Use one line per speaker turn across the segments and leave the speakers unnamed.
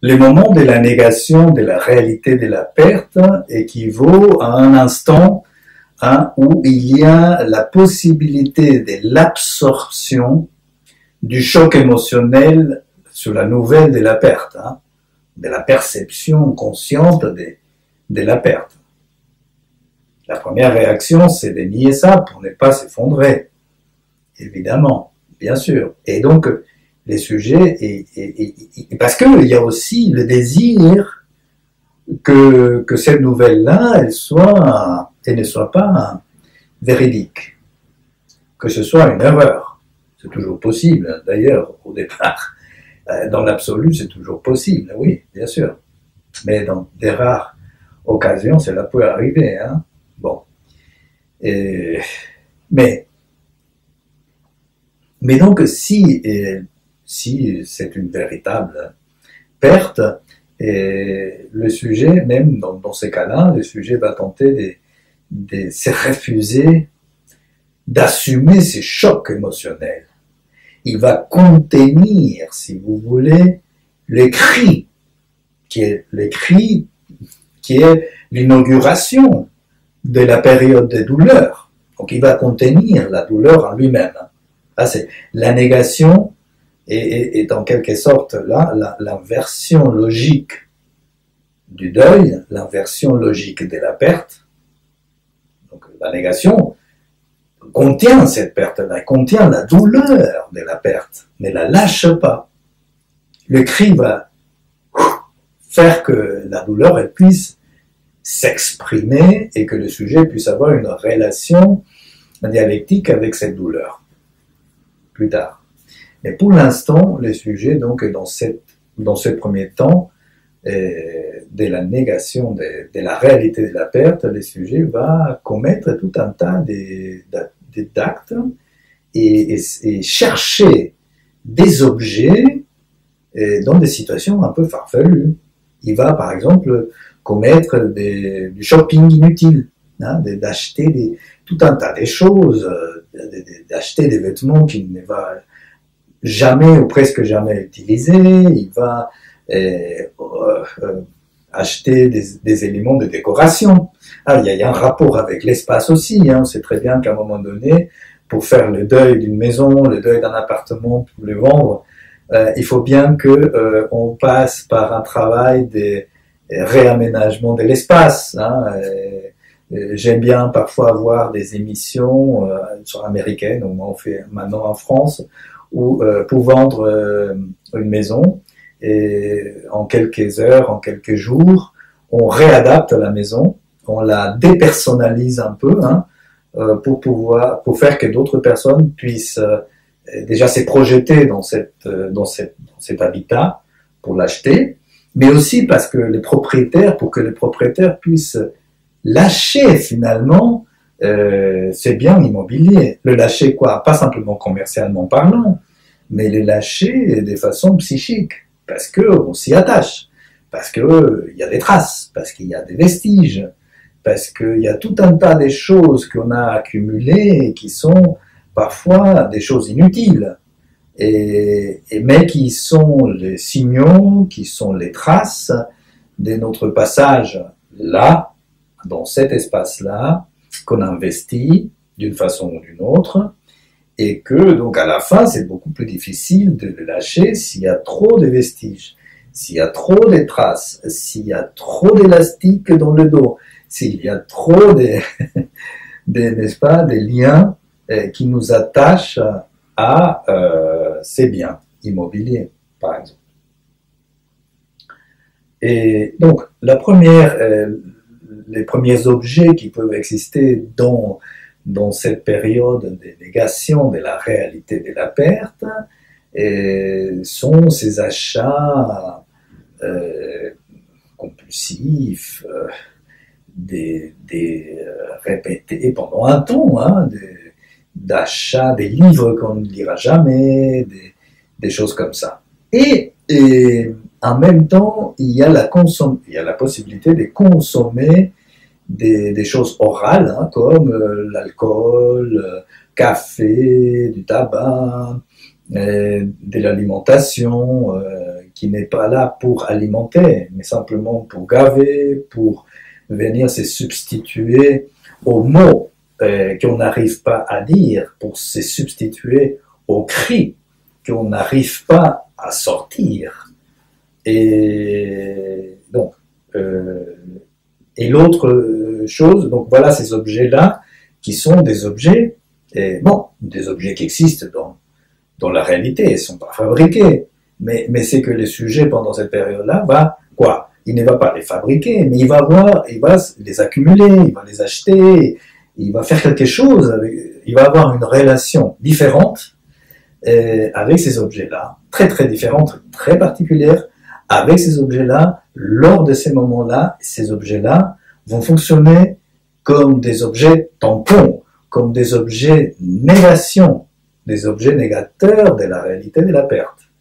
Le moment de la négation de la réalité de la perte équivaut à un instant où il y a la possibilité de l'absorption du choc émotionnel sur la nouvelle de la perte, de la perception consciente de la perte. La première réaction, c'est de nier ça pour ne pas s'effondrer, évidemment, bien sûr. Et donc, les sujets, parce qu'il y a aussi le désir que cette nouvelle-là, elle ne soit pas véridique, que ce soit une erreur. C'est toujours possible, d'ailleurs, au départ. Dans l'absolu, c'est toujours possible, oui, bien sûr. Mais dans des rares occasions, cela peut arriver, hein. Bon. Mais donc, si c'est une véritable perte, le sujet, même dans ces cas-là, le sujet va tenter de se refuser d'assumer ces chocs émotionnels. Il va contenir, si vous voulez, le cri, qui est l'inauguration de la période de douleur. Donc il va contenir la douleur en lui-même. Là, c'est la négation est en quelque sorte là l'inversion logique du deuil, l'inversion logique de la perte. Donc la négation contient cette perte-là, contient la douleur de la perte, ne la lâche pas. Le cri va faire que la douleur elle puisse s'exprimer et que le sujet puisse avoir une relation dialectique avec cette douleur plus tard. Mais pour l'instant, le sujet, donc, dans ce premier temps de la négation de la réalité de la perte, le sujet va commettre tout un tas d'actes et chercher des objets dans des situations un peu farfelues. Il va, par exemple, commettre du shopping inutile, d'acheter tout un tas de choses, d'acheter des vêtements qu'il ne va jamais ou presque jamais utiliser. Il va acheter des éléments de décoration. Il y a un rapport avec l'espace aussi. On sait très bien qu'à un moment donné, pour faire le deuil d'une maison, le deuil d'un appartement, pour le vendre, il faut bien qu'on passe par un travail de réaménagement de l'espace. J'aime bien parfois voir des émissions américaines, ou on fait maintenant en France, où pour vendre une maison, et en quelques heures, en quelques jours, on réadapte la maison, on la dépersonnalise un peu, pour faire que d'autres personnes puissent déjà se projeter dans cet habitat pour l'acheter, mais aussi pour que les propriétaires puissent lâcher finalement ces biens immobiliers. Le lâcher quoi? Pas simplement commercialement parlant, mais le lâcher de façon psychique, parce qu'on s'y attache, parce qu'il y a des traces, parce qu'il y a des vestiges, parce qu'il y a tout un tas de choses qu'on a accumulées et qui sont parfois des choses inutiles, mais qui sont les signaux, qui sont les traces de notre passage là, dans cet espace-là, qu'on investit d'une façon ou d'une autre, et que donc à la fin c'est beaucoup plus difficile de le lâcher s'il y a trop de vestiges, s'il y a trop de traces, s'il y a trop d'élastique dans le dos, s'il y a trop n'est-ce pas, des liens qui nous attachent à ces biens immobiliers, par exemple. Et donc les premiers objets qui peuvent exister dans cette période de négation de la réalité de la perte sont ces achats compulsifs, répétés pendant un temps, d'achats des livres qu'on ne lira jamais, des choses comme ça. Et en même temps, il y a la possibilité de consommer des choses orales, comme l'alcool, café, du tabac, de l'alimentation qui n'est pas là pour alimenter, mais simplement pour gaver, pour venir se substituer aux mots qu'on n'arrive pas à dire, pour se substituer aux cris qu'on n'arrive pas à sortir. Et donc, et l'autre chose, donc voilà ces objets-là qui sont des objets, des objets qui existent dans la réalité, ils ne sont pas fabriqués, mais c'est que le sujet pendant cette période-là va, quoi? Il ne va pas les fabriquer, mais il va les accumuler, il va les acheter, il va faire quelque chose, il va avoir une relation différente avec ces objets-là, très très différente, très particulière, avec ces objets-là, lors de ces moments-là, ces objets-là vont fonctionner comme des objets tampons, comme des objets négation, des objets négateurs de la réalité de la perte.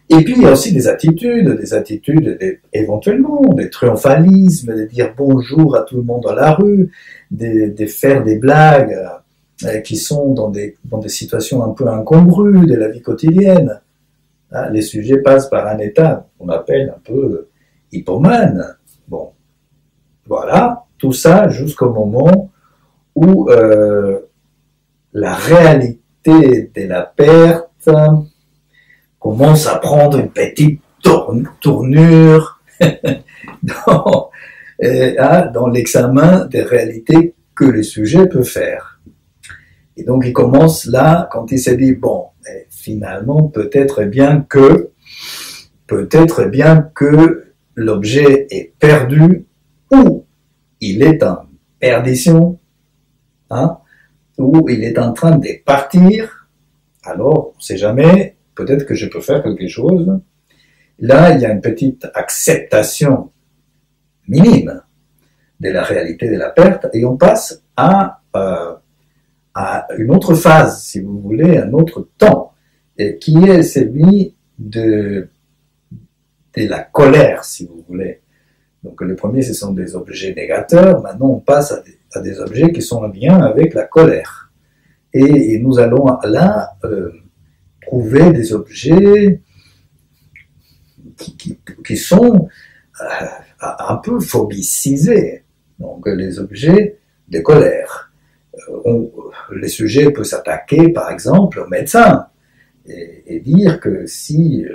Et puis il y a aussi des attitudes éventuellement, des triomphalismes, de dire bonjour à tout le monde dans la rue, de faire des blagues qui sont dans des situations un peu incongrues de la vie quotidienne. Les sujets passent par un état qu'on appelle un peu hypomane. Bon, voilà, tout ça jusqu'au moment où la réalité de la perte commence à prendre une petite tournure dans l'examen des réalités que le sujet peut faire. Et donc il commence là, quand il s'est dit, bon, finalement, peut-être bien que l'objet est perdu ou il est en perdition, ou il est en train de partir, alors on ne sait jamais, peut-être que je peux faire quelque chose. Là, il y a une petite acceptation minime de la réalité de la perte et on passe à une autre phase, si vous voulez, un autre temps, et qui est celui de la colère, si vous voulez. Donc le premier, ce sont des objets négateurs. Maintenant, on passe à des objets qui sont en lien avec la colère. Et nous allons là trouver des objets qui sont un peu phobicisés. Donc les objets de colère. Le sujet peut s'attaquer, par exemple, au médecin et dire que si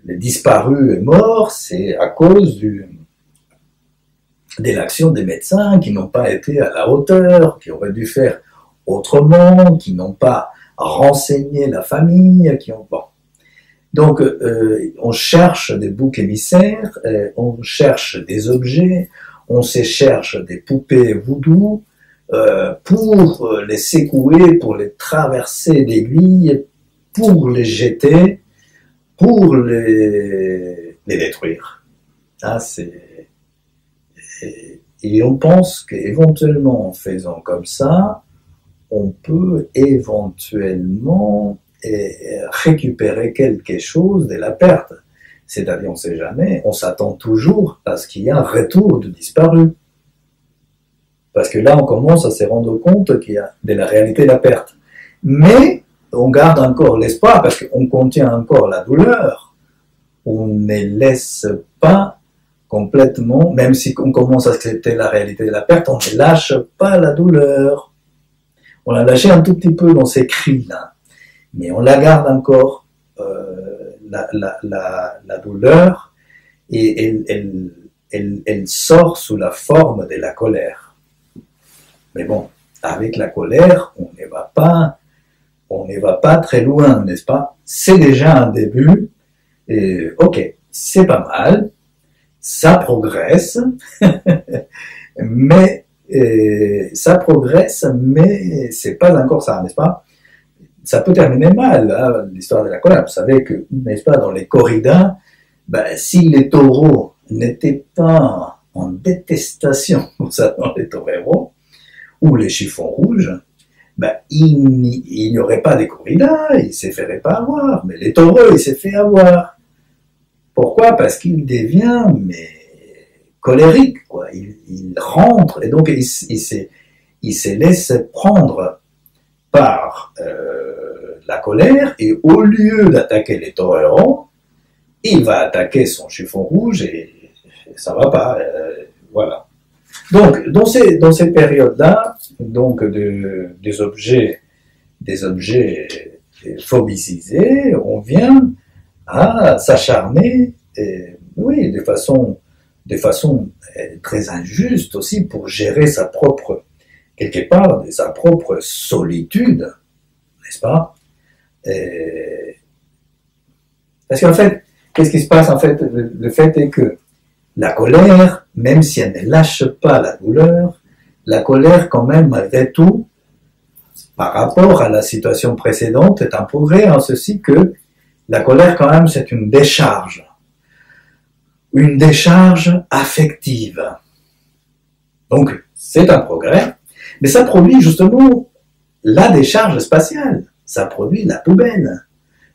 le disparu est mort, c'est à cause de l'action des médecins qui n'ont pas été à la hauteur, qui auraient dû faire autrement, qui n'ont pas renseigné la famille, bon. Donc, on cherche des boucs émissaires, on cherche des objets, on se cherche des poupées voodoo pour les secouer, pour les traverser d'aiguilles, pour les jeter, pour les détruire. Et on pense qu'éventuellement, en faisant comme ça, on peut éventuellement récupérer quelque chose de la perte. C'est-à-dire, on ne sait jamais, on s'attend toujours à ce qu'il y ait un retour de disparu. Parce que là, on commence à se rendre compte qu'il y a de la réalité de la perte. Mais on garde encore l'espoir parce qu'on contient encore la douleur. On ne laisse pas complètement, même si on commence à accepter la réalité de la perte, on ne lâche pas la douleur. On l'a lâché un tout petit peu dans ces cris-là, mais on la garde encore, la douleur, et elle sort sous la forme de la colère. Mais bon, avec la colère, on ne va pas très loin, n'est-ce pas? C'est déjà un début, et ok, c'est pas mal, ça progresse, mais c'est pas encore ça, n'est-ce pas? Ça peut terminer mal, hein, l'histoire de la colère. Vous savez que, n'est-ce pas, dans les corridas, si les taureaux n'étaient pas en détestation, dans les toreros, ou les chiffons rouges, il n'y aurait pas des corridas, ils ne se feraient pas avoir, mais les taureaux, ils se fait avoir. Pourquoi? Parce qu'il devient, colérique, quoi. Il rentre, et donc il se laisse prendre par la colère, et au lieu d'attaquer les toréros, il va attaquer son chiffon rouge et ça va pas. Voilà. Donc, dans ces périodes-là, donc des objets phobicisés, on vient à s'acharner, oui, de façon très injuste aussi pour gérer sa propre, quelque part, sa propre solitude, n'est-ce pas? Parce qu'en fait, qu'est-ce qui se passe en fait? Le fait est que la colère, même si elle ne lâche pas la douleur, la colère quand même, malgré tout, par rapport à la situation précédente, est un progrès en ceci que la colère quand même c'est une décharge affective. Donc c'est un progrès, mais ça produit justement la décharge spatiale, ça produit la poubelle.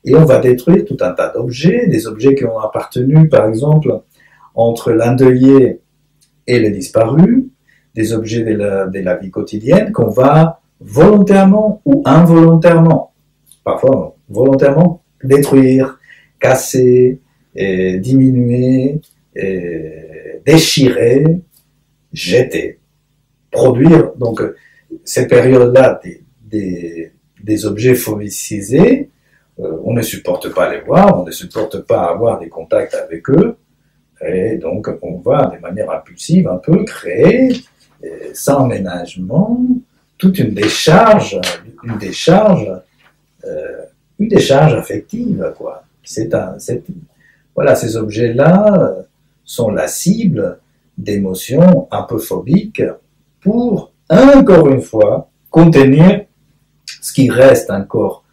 Et on va détruire tout un tas d'objets, des objets qui ont appartenu par exemple entre l'endeuillé et le disparu, des objets de la vie quotidienne qu'on va volontairement ou involontairement, parfois volontairement, détruire, casser, diminuer, déchirer, jeter, produire. Donc, ces périodes-là des objets phobicisés, on ne supporte pas les voir, on ne supporte pas avoir des contacts avec eux, et donc on va de manière impulsive un peu créer, sans ménagement, toute une décharge affective, quoi. Voilà, ces objets-là sont la cible d'émotions un peu phobiques pour, encore une fois, contenir ce qui reste encore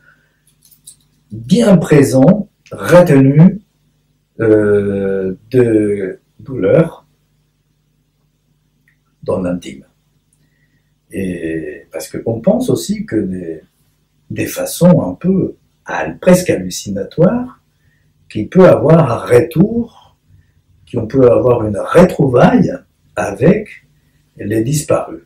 bien présent, retenu de douleur dans l'intime. Et parce qu'on pense aussi que des façons un peu presque hallucinatoires, qu'il peut avoir un retour, qu'on peut avoir une retrouvaille avec les disparus.